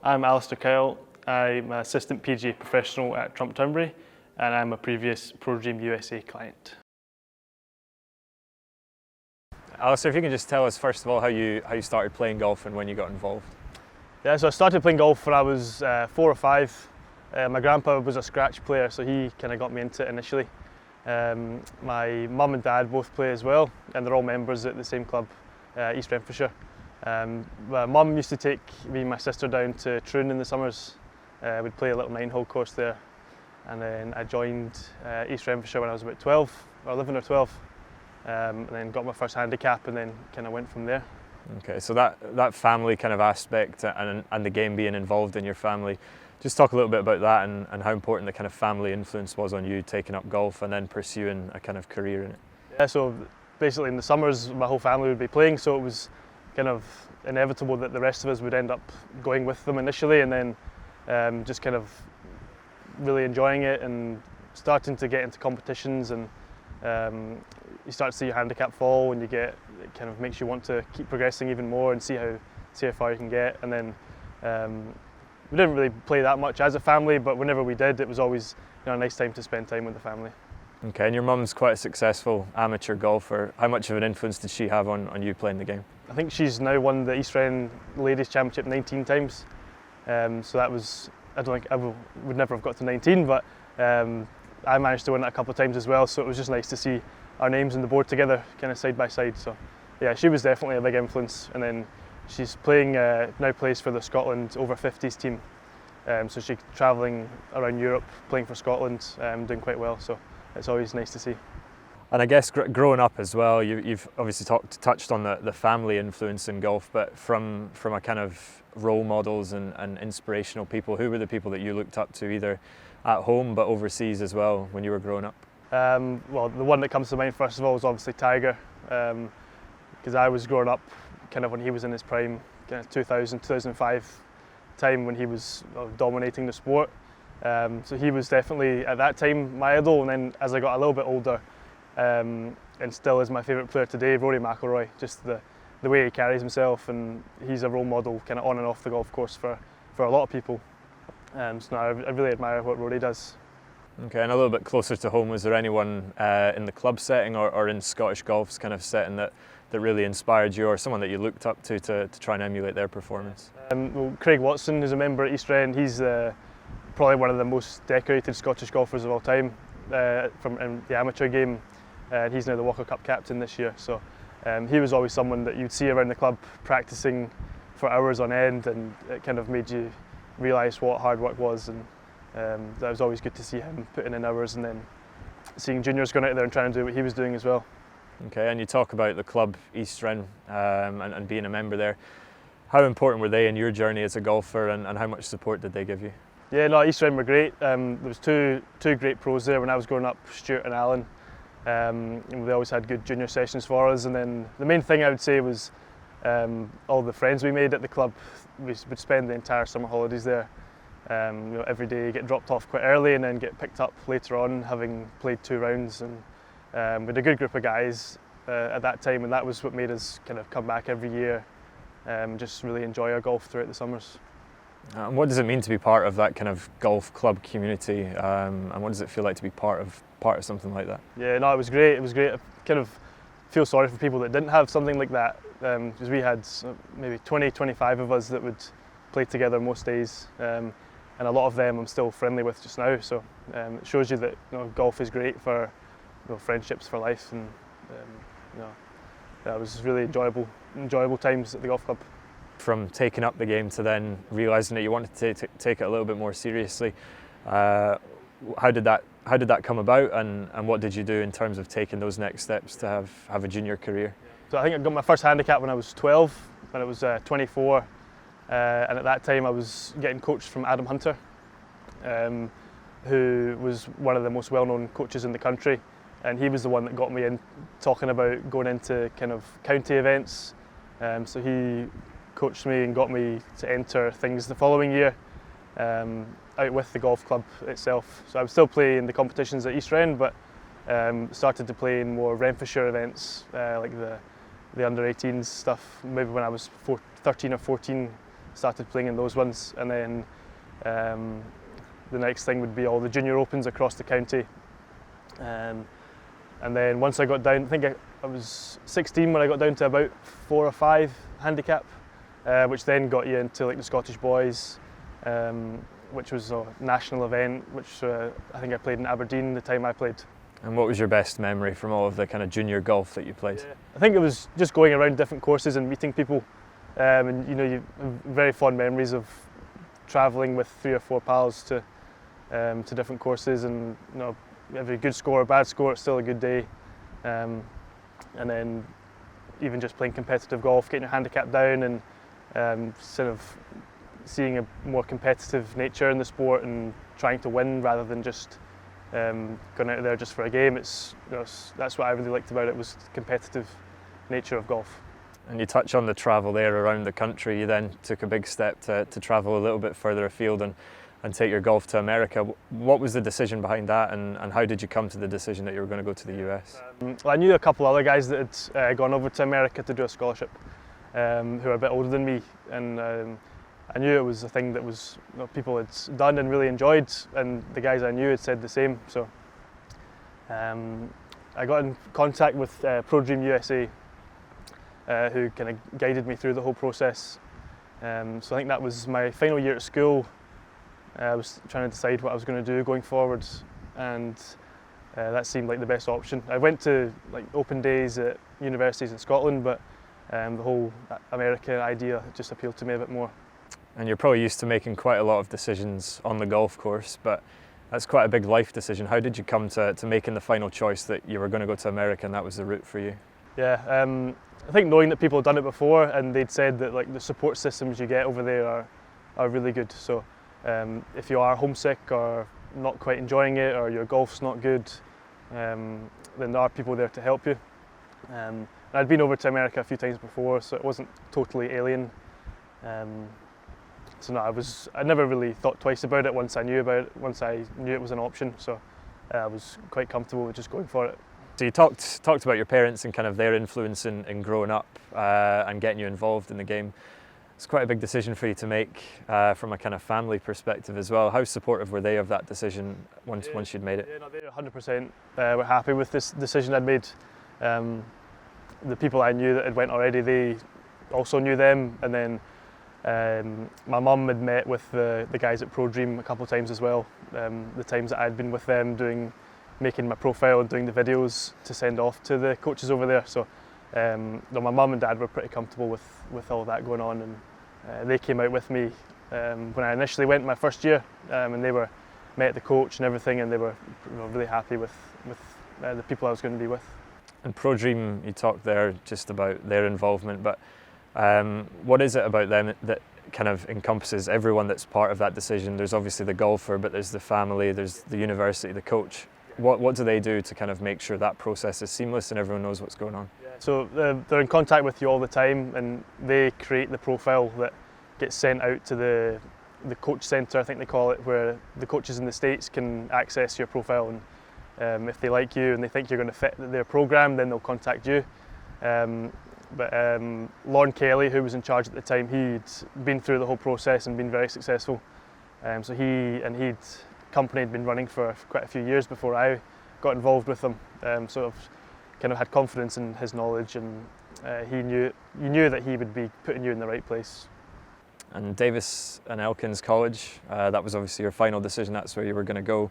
I'm Alistair Kyle. I'm an assistant PGA professional at Trump Turnberry, and I'm a previous ProDream USA client. Alistair, if you can just tell us first of all how you started playing golf and when you got involved. Yeah, so I started playing golf when I was 4 or 5. My grandpa was a scratch player, so he kind of got me into it initially. My mum and dad both play as well, and they're all members at the same club, East Renfrewshire. My mum used to take me and my sister down to Troon in the summers. We'd play a little 9-hole course there, and then I joined East Renfrewshire when I was about 12, or 11 or 12, and then got my first handicap, and then kind of went from there. Okay, so that family kind of aspect and the game being involved in your family, just talk a little bit about that and how important the kind of family influence was on you taking up golf and then pursuing a kind of career in it. Yeah, so basically in the summers my whole family would be playing, so it was kind of inevitable that the rest of us would end up going with them initially, and then just kind of really enjoying it and starting to get into competitions, and you start to see your handicap fall, and it kind of makes you want to keep progressing even more and see how far you can get. And then we didn't really play that much as a family, but whenever we did, it was always a nice time to spend time with the family. Okay, and your mum's quite a successful amateur golfer. How much of an influence did she have on you playing the game? I think she's now won the East Ren Ladies Championship 19 times. So that was, I don't think I would never have got to 19, but I managed to win it a couple of times as well. So it was just nice to see our names on the board together, kind of side by side. So yeah, she was definitely a big influence. And then she's playing, now plays for the Scotland over 50s team. So she's travelling around Europe, playing for Scotland, doing quite well. So it's always nice to see. And I guess growing up as well, you've obviously touched on the family influence in golf, but from a kind of role models and inspirational people, who were the people that you looked up to either at home but overseas as well when you were growing up? Well, the one that comes to mind first of all was obviously Tiger, because I was growing up kind of when he was in his prime, kind of 2000, 2005 time when he was dominating the sport. So he was definitely at that time my idol, and then as I got a little bit older, and still is my favourite player today, Rory McIlroy. Just the way he carries himself, and he's a role model kind of on and off the golf course for a lot of people. So no, I really admire what Rory does. Okay, and a little bit closer to home, was there anyone in the club setting or in Scottish golf's kind of setting that really inspired you, or someone that you looked up to try and emulate their performance? Well, Craig Watson, who's a member at East Ren, he's probably one of the most decorated Scottish golfers of all time from the amateur game. He's now the Walker Cup captain this year, so he was always someone that you'd see around the club practicing for hours on end, and it kind of made you realise what hard work was, and that was always good to see him putting in hours, and then seeing juniors going out there and trying to do what he was doing as well. Okay, and you talk about the club East Ren and being a member there. How important were they in your journey as a golfer, and how much support did they give you? Yeah, no, East Ren were great. There was two great pros there when I was growing up, Stuart and Alan. And they always had good junior sessions for us, and then the main thing I would say was all the friends we made at the club. We would spend the entire summer holidays there. Every day get dropped off quite early and then get picked up later on, having played 2 rounds, and we had a good group of guys at that time, and that was what made us kind of come back every year, just really enjoy our golf throughout the summers. And what does it mean to be part of that kind of golf club community, and what does it feel like to be part of something like that? Yeah, no, it was great. It was great. I kind of feel sorry for people that didn't have something like that, because we had maybe 20, 25 of us that would play together most days, and a lot of them I'm still friendly with just now. So it shows you that golf is great for friendships for life, and it was really enjoyable times at the golf club. From taking up the game to then realising that you wanted to take it a little bit more seriously, how did that come about, and what did you do in terms of taking those next steps to have a junior career? So I think I got my first handicap when I was 12, when I was 24, and at that time I was getting coached from Adam Hunter, who was one of the most well-known coaches in the country, and he was the one that got me in talking about going into kind of county events. So he coached me and got me to enter things the following year out with the golf club itself. So I would still play in the competitions at East Ren, but started to play in more Renfrewshire events, like the under-18s stuff, maybe when I was 13 or 14, started playing in those ones, and then the next thing would be all the junior opens across the county. And then once I got down, I think I was 16 when I got down to about 4 or 5 handicap, which then got you into like the Scottish Boys, which was a national event, which I think I played in Aberdeen the time I played. And what was your best memory from all of the kind of junior golf that you played? Yeah. I think it was just going around different courses and meeting people, and you know, you have very fond memories of travelling with 3 or 4 pals to different courses, and you know, every good score or bad score, it's still a good day. And then even just playing competitive golf, getting your handicap down, and sort of seeing a more competitive nature in the sport and trying to win rather than just going out there just for a game. It's, you know, that's what I really liked about it, was the competitive nature of golf. And you touch on the travel there around the country. You then took a big step to travel a little bit further afield and take your golf to America. What was the decision behind that, and how did you come to the decision that you were going to go to the US? Well, I knew a couple other guys that had gone over to America to do a scholarship, who are a bit older than me, and I knew it was a thing that was, you know, people had done and really enjoyed, and the guys I knew had said the same. So I got in contact with ProDream USA, who kind of guided me through the whole process. So I think that was my final year at school. I was trying to decide what I was going to do going forward, and that seemed like the best option. I went to like open days at universities in Scotland, but the whole American idea just appealed to me a bit more. And you're probably used to making quite a lot of decisions on the golf course, but that's quite a big life decision. How did you come to making the final choice that you were going to go to America and that was the route for you? Yeah, I think knowing that people had done it before, and they'd said that like the support systems you get over there are really good. So if you are homesick or not quite enjoying it, or your golf's not good, then there are people there to help you. And I'd been over to America a few times before, so it wasn't totally alien. So no, I never really thought twice about it once I knew it was an option. So I was quite comfortable with just going for it. So you talked about your parents and kind of their influence in growing up and getting you involved in the game. It's quite a big decision for you to make from a kind of family perspective as well. How supportive were they of that decision once you'd made it? Yeah, no, they 100% were happy with this decision I'd made. The people I knew that had went already, they also knew them, and then my mum had met with the guys at ProDream a couple of times as well. The times that I'd been with them making my profile and doing the videos to send off to the coaches over there. So my mum and dad were pretty comfortable with all that going on, and they came out with me when I initially went my first year, and they met the coach and everything, and they were really happy with the people I was going to be with. And ProDream, you talked there just about their involvement, but what is it about them that kind of encompasses everyone that's part of that decision? There's obviously the golfer, but there's the family, there's the university, the coach. What do they do to kind of make sure that process is seamless and everyone knows what's going on? So they're in contact with you all the time, and they create the profile that gets sent out to the coach centre, I think they call it, where the coaches in the States can access your profile, and if they like you and they think you're going to fit their programme, then they'll contact you. But Lorne Kelly, who was in charge at the time, he'd been through the whole process and been very successful. So he'd company had been running for quite a few years before I got involved with them. So I've kind of had confidence in his knowledge, and you knew that he would be putting you in the right place. And Davis and Elkins College, that was obviously your final decision. That's where you were going to go.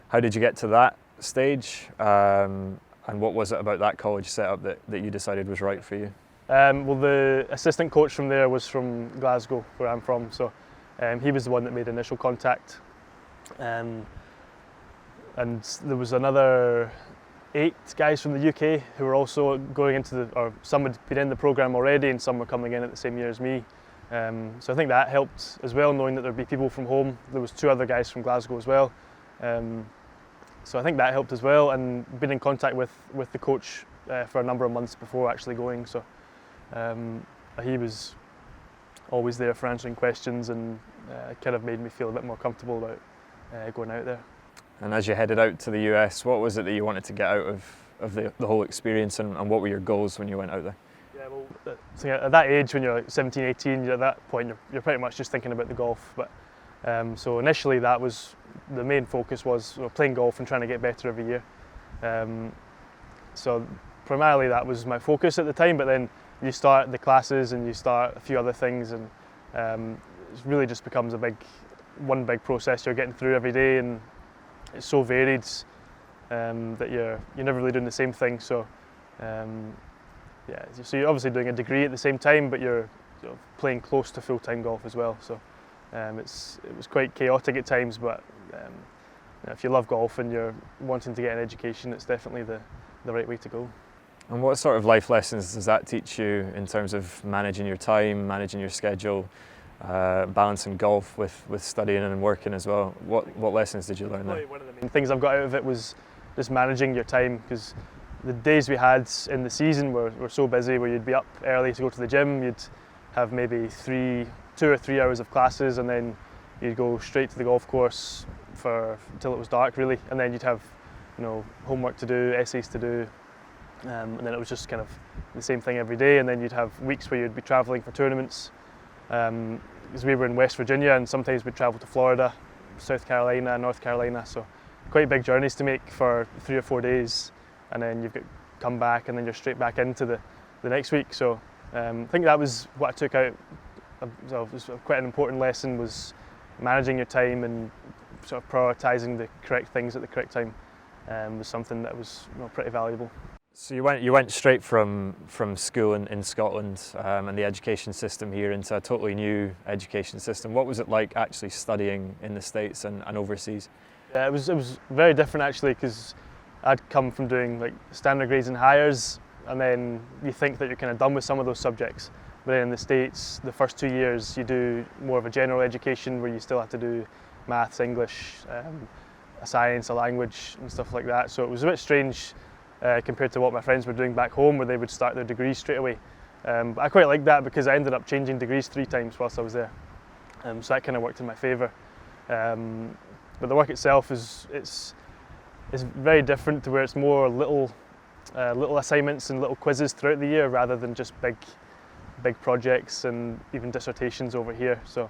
How did you get to that stage? And what was it about that college setup that you decided was right for you? Well, the assistant coach from there was from Glasgow, where I'm from, so he was the one that made initial contact. And there was another 8 guys from the UK who were also going into or some had been in the programme already, and some were coming in at the same year as me. So I think that helped as well, knowing that there'd be people from home. There was 2 other guys from Glasgow as well. So I think that helped as well, and been in contact with the coach for a number of months before actually going. So he was always there for answering questions, and kind of made me feel a bit more comfortable about going out there. And as you headed out to the US, what was it that you wanted to get out of the whole experience, and what were your goals when you went out there? Yeah, well, so at that age, when you're like 17, 18, at that point you're pretty much just thinking about the golf. But so initially that was the main focus was playing golf and trying to get better every year. So primarily that was my focus at the time. But then you start the classes and you start a few other things, and it really just becomes one big process you're getting through every day, and it's so varied that you're never really doing the same thing. So. Yeah, so you're obviously doing a degree at the same time, but you're playing close to full-time golf as well. So it was quite chaotic at times, but if you love golf and you're wanting to get an education, it's definitely the right way to go. And what sort of life lessons does that teach you in terms of managing your time, managing your schedule, balancing golf with studying and working as well? What lessons did you learn there? One of the main things I've got out of it was just managing your time, because the days we had in the season were so busy, where you'd be up early to go to the gym, you'd have maybe 2 or 3 hours of classes, and then you'd go straight to the golf course until it was dark really, and then you'd have homework to do, essays to do, and then it was just kind of the same thing every day. And then you'd have weeks where you'd be travelling for tournaments, because we were in West Virginia, and sometimes we'd travel to Florida, South Carolina, North Carolina, so quite big journeys to make for 3 or 4 days. And then you've got to come back, and then you're straight back into the next week. So I think that was what I took out. So it was quite an important lesson, was managing your time and sort of prioritising the correct things at the correct time. Was something that was pretty valuable. So you went straight from school in Scotland and the education system here into a totally new education system. What was it like actually studying in the States and overseas? Yeah, it was very different actually, because I'd come from doing like standard grades and higher, and then you think that you're kind of done with some of those subjects. But then in the States, the first 2 years you do more of a general education, where you still have to do maths, English, a science, a language and stuff like that. So it was a bit strange compared to what my friends were doing back home, where they would start their degrees straight away. But I quite liked that, because I ended up changing degrees 3 times whilst I was there. So that kind of worked in my favour. But the work itself is very different, to where it's more little assignments and little quizzes throughout the year, rather than just big projects and even dissertations over here. So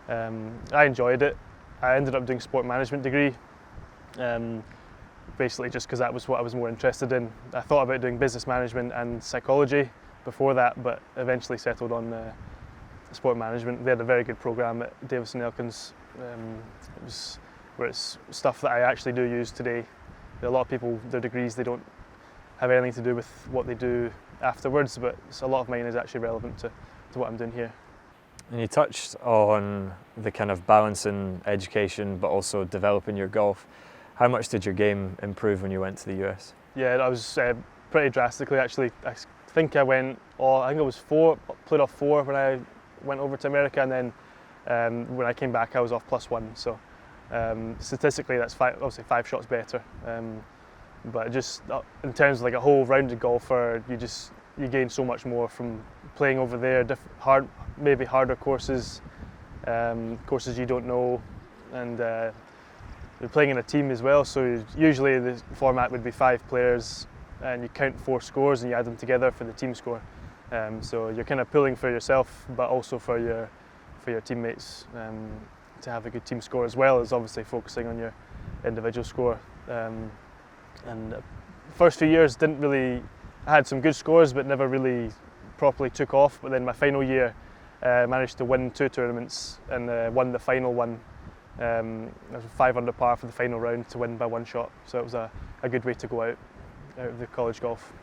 I enjoyed it. I ended up doing a sport management degree, basically just because that was what I was more interested in. I thought about doing business management and psychology before that, but eventually settled on sport management. They had a very good program at Davis & Elkins. It was where it's stuff that I actually do use today. A lot of people, their degrees, they don't have anything to do with what they do afterwards, but a lot of mine is actually relevant to what I'm doing here. And you touched on the kind of balancing education but also developing your golf. How much did your game improve when you went to the US? Yeah, I was pretty drastically actually. I think I was 4, played off 4 when I went over to America, and then when I came back I was off +1. So statistically that's obviously 5 shots better. But just in terms of like a whole rounded golfer, you gain so much more from playing over there, maybe harder courses, courses you don't know, and you're playing in a team as well. So usually the format would be 5 players, and you count 4 scores and you add them together for the team score. So you're kind of pulling for yourself, but also for your teammates to have a good team score, as well as obviously focusing on your individual score. And the first few years I had some good scores, but never really properly took off. But then my final year, managed to win 2 tournaments and won the final one. It was 5 under par for the final round to win by 1 shot. So it was a good way to go out of the college golf.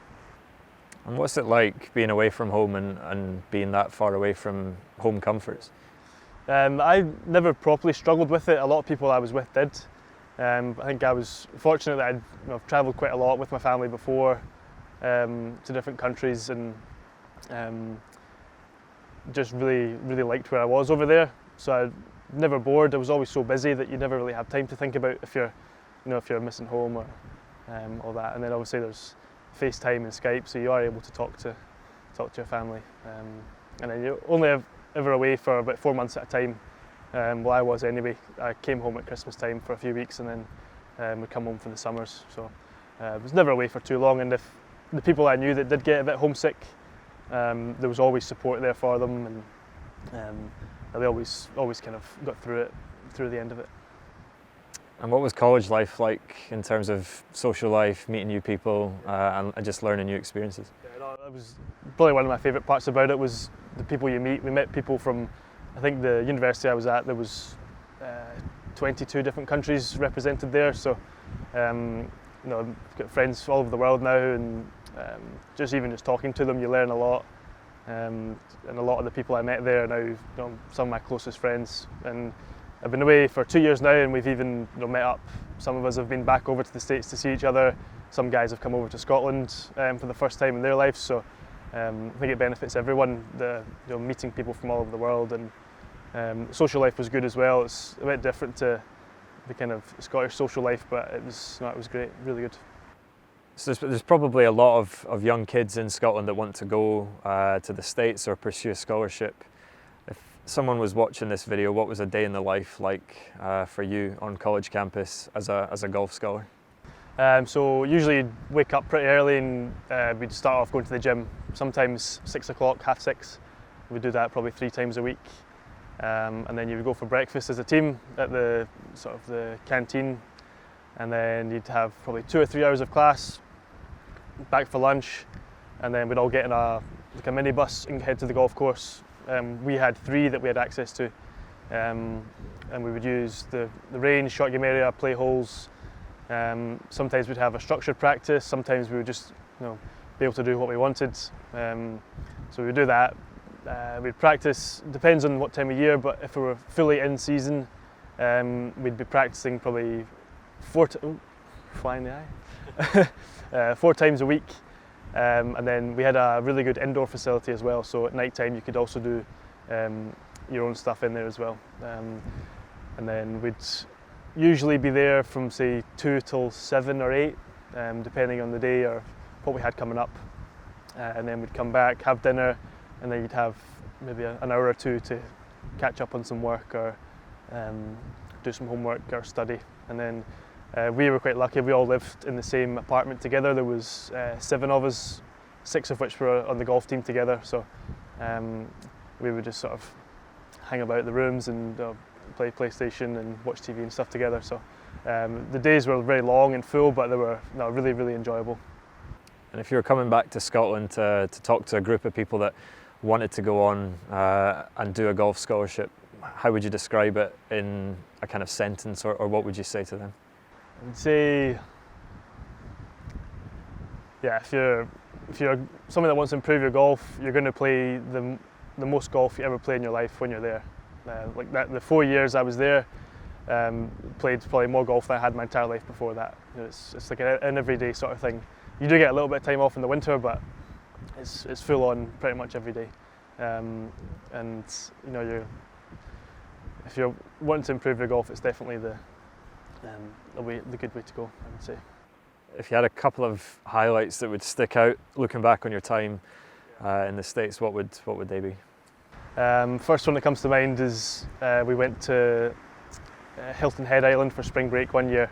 And what's it like being away from home and being that far away from home comforts? I never properly struggled with it. A lot of people I was with did. I think I was fortunate that I've travelled quite a lot with my family before to different countries, and just really liked where I was over there. So I never bored. I was always so busy that you never really have time to think about if you're missing home or all that. And then obviously there's FaceTime and Skype, so you are able to talk to your family. And then you're only ever away for about 4 months at a time. Well, I was anyway. I came home at Christmas time for a few weeks, and then would come home for the summers. So I was never away for too long. And if the people I knew that did get a bit homesick, there was always support there for them, and they always kind of got through the end of it. And what was college life like in terms of social life, meeting new people, and just learning new experiences? Yeah, no, that was probably one of my favourite parts about it, was the people you meet. We met people from, I think the university I was at, there was 22 different countries represented there, so I've got friends all over the world now, and just talking to them, you learn a lot. And a lot of the people I met there are now some of my closest friends. And I've been away for 2 years now, and we've even met up. Some of us have been back over to the States to see each other. Some guys have come over to Scotland for the first time in their life. So I think it benefits everyone, meeting people from all over the world. And social life was good as well. It's a bit different to the kind of Scottish social life, but it was great, really good. So there's probably a lot of young kids in Scotland that want to go to the States or pursue a scholarship. If someone was watching this video, what was a day in the life like for you on college campus as a golf scholar? So usually you'd wake up pretty early, and we'd start off going to the gym, sometimes 6 o'clock, 6:30. We'd do that probably 3 times a week. And then you would go for breakfast as a team at the canteen, and then you'd have probably 2 or 3 hours of class, back for lunch, and then we'd all get in a minibus and head to the golf course. We had 3 that we had access to, and we would use the range, short game area, play holes. Sometimes we'd have a structured practice, sometimes we would just be able to do what we wanted. So we would do that. We'd practice, depends on what time of year, but if we were fully in season, we'd be practicing probably 4 times a week. And then we had a really good indoor facility as well, so at night time you could also do your own stuff in there as well. And then we'd usually be there from say 2 till 7 or 8, depending on the day or what we had coming up. And then we'd come back, have dinner, and then you'd have maybe an hour or 2 to catch up on some work or do some homework or study. And then we were quite lucky, we all lived in the same apartment together. There was 7 of us, 6 of which were on the golf team together, so we would just sort of hang about the rooms and play PlayStation and watch TV and stuff together. So the days were very long and full, but they were really, really enjoyable. And if you were coming back to Scotland to talk to a group of people that wanted to go on and do a golf scholarship, how would you describe it in a kind of sentence, or what would you say to them? I'd say, yeah, if you're someone that wants to improve your golf, you're going to play the most golf you ever play in your life when you're there. Like that, the 4 years I was there, played probably more golf than I had my entire life before that. It's like an everyday sort of thing. You do get a little bit of time off in the winter, but it's full on pretty much every day. And if you're wanting to improve your golf, it's definitely the good way to go, I would say. If you had a couple of highlights that would stick out looking back on your time in the States, what would they be? First one that comes to mind is we went to Hilton Head Island for spring break one year.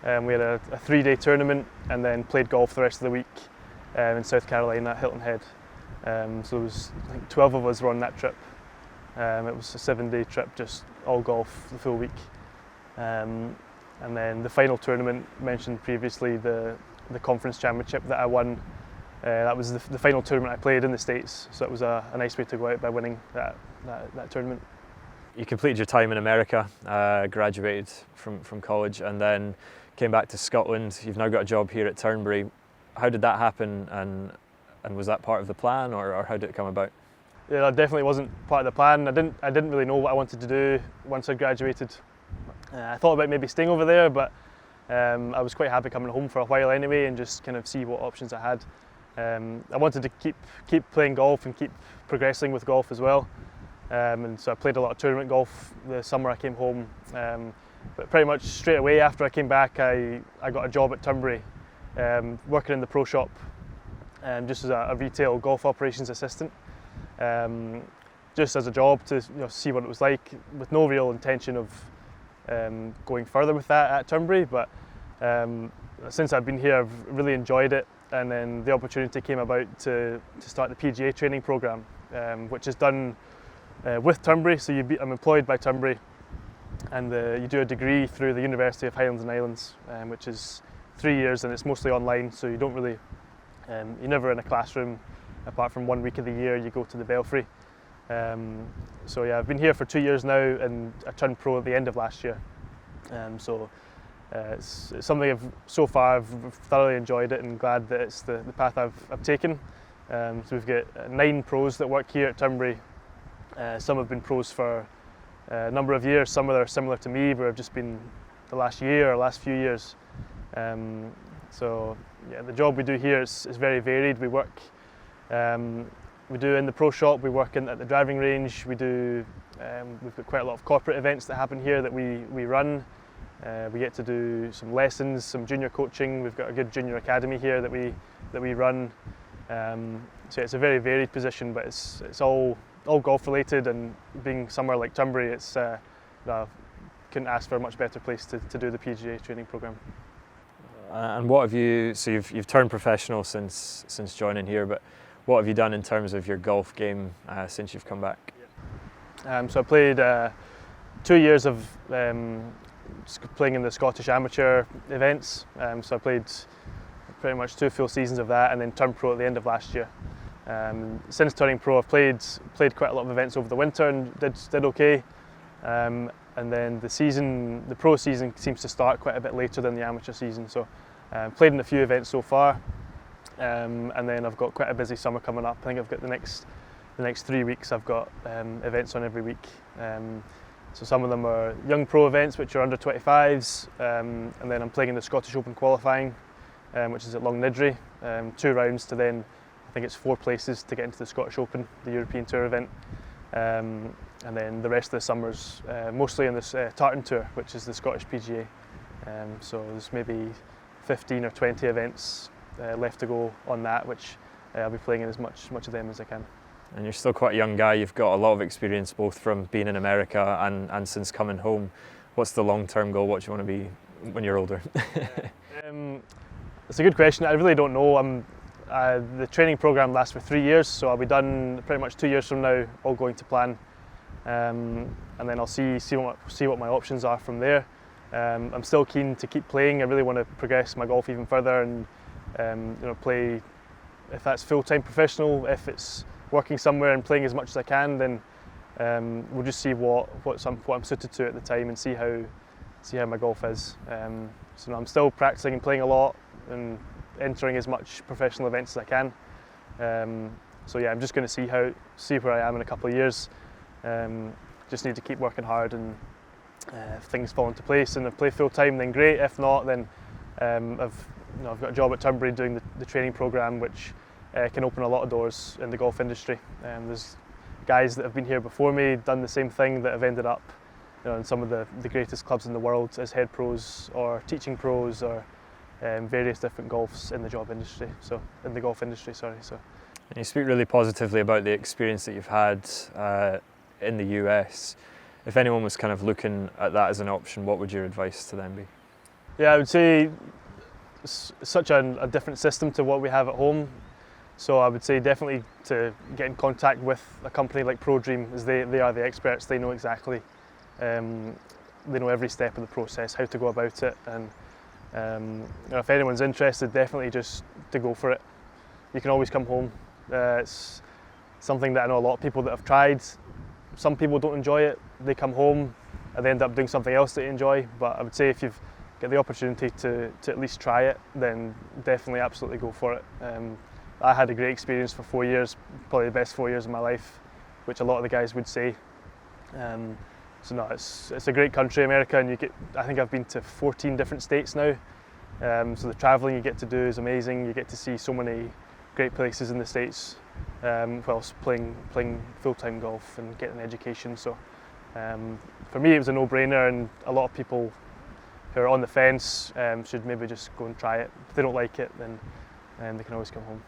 We had a 3-day tournament and then played golf the rest of the week in South Carolina at Hilton Head. So there was, I think, 12 of us were on that trip. It was a 7-day trip, just all golf the full week. And then the final tournament mentioned previously, the conference championship that I won. That was the final tournament I played in the States, so it was a nice way to go out by winning that tournament. You completed your time in America, graduated from college, and then came back to Scotland. You've now got a job here at Turnberry. How did that happen, and was that part of the plan, or how did it come about? Yeah, that definitely wasn't part of the plan. I didn't really know what I wanted to do once I graduated. I thought about maybe staying over there, but I was quite happy coming home for a while anyway and just kind of see what options I had. I wanted to keep playing golf and keep progressing with golf as well. And so I played a lot of tournament golf the summer I came home. But pretty much straight away after I came back, I got a job at Turnberry, working in the pro shop, just as a retail golf operations assistant. Just as a job to see what it was like, with no real intention of going further with that at Turnberry. But since I've been here, I've really enjoyed it. and then the opportunity came about to start the PGA training program, which is done with Turnberry. So I'm employed by Turnberry, and you do a degree through the University of Highlands and Islands, which is 3 years, and it's mostly online. So you don't really, you're never in a classroom, apart from 1 week of the year you go to the Belfry. So yeah, I've been here for 2 years now, and I turned pro at the end of last year. It's something so far I've thoroughly enjoyed it, and glad that it's the path I've taken. So we've got 9 pros that work here at Turnberry. Some have been pros for a number of years, some are similar to me, but have just been the last year or last few years. So yeah, the job we do here is very varied. We work, we do in the pro shop, we work at the driving range, we've got quite a lot of corporate events that happen here that we run. We get to do some lessons, some junior coaching. We've got a good junior academy here that we run. So it's a very varied position, but it's all golf related, and being somewhere like Turnberry, couldn't ask for a much better place to do the PGA training program. And what have you? So you've turned professional since joining here, but what have you done in terms of your golf game since you've come back? So I played 2 years of playing in the Scottish amateur events. So I played pretty much 2 full seasons of that, and then turned pro at the end of last year. Since turning pro, I've played quite a lot of events over the winter and did okay. And then the pro season seems to start quite a bit later than the amateur season. So played in a few events so far, and then I've got quite a busy summer coming up. I think I've got the next 3 weeks I've got events on every week. So some of them are young pro events, which are under 25s, and then I'm playing in the Scottish Open qualifying, which is at Long Nidri. 2 rounds to then, I think it's 4 places to get into the Scottish Open, the European Tour event. And then the rest of the summer's mostly in this Tartan Tour, which is the Scottish PGA. So there's maybe 15 or 20 events left to go on that, which I'll be playing in as much of them as I can. And you're still quite a young guy. You've got a lot of experience both from being in America and since coming home. What's the long-term goal? What do you want to be when you're older? It's a good question. I really don't know. The training program lasts for 3 years, so I'll be done pretty much 2 years from now, all going to plan. And then I'll see what my options are from there. I'm still keen to keep playing. I really want to progress my golf even further, and play, if that's full-time professional. If it's working somewhere and playing as much as I can, then we'll just see what I'm suited to at the time, and see how my golf is. So I'm still practicing and playing a lot, and entering as much professional events as I can. So yeah, I'm just going to see where I am in a couple of years. Just need to keep working hard, and if things fall into place and I play full time, then great. If not, then I've got a job at Turnberry doing the training program, which can open a lot of doors in the golf industry. There's guys that have been here before me, done the same thing, that have ended up in some of the greatest clubs in the world as head pros or teaching pros, or various different golfs in the golf industry. So. And you speak really positively about the experience that you've had in the US. If anyone was kind of looking at that as an option, what would your advice to them be? Yeah, I would say it's such a different system to what we have at home. So I would say definitely to get in contact with a company like ProDream, as they are the experts. They know exactly, they know every step of the process, how to go about it. And if anyone's interested, definitely just to go for it. You can always come home. It's something that I know a lot of people that have tried. Some people don't enjoy it. They come home and they end up doing something else that they enjoy. But I would say if you've got the opportunity to at least try it, then definitely absolutely go for it. I had a great experience for 4 years, probably the best 4 years of my life, which a lot of the guys would say. So no, it's a great country, America, and I think I've been to 14 different states now. So the travelling you get to do is amazing. You get to see so many great places in the States, whilst playing full-time golf and getting an education. So for me it was a no-brainer, and a lot of people who are on the fence should maybe just go and try it. If they don't like it, then they can always come home.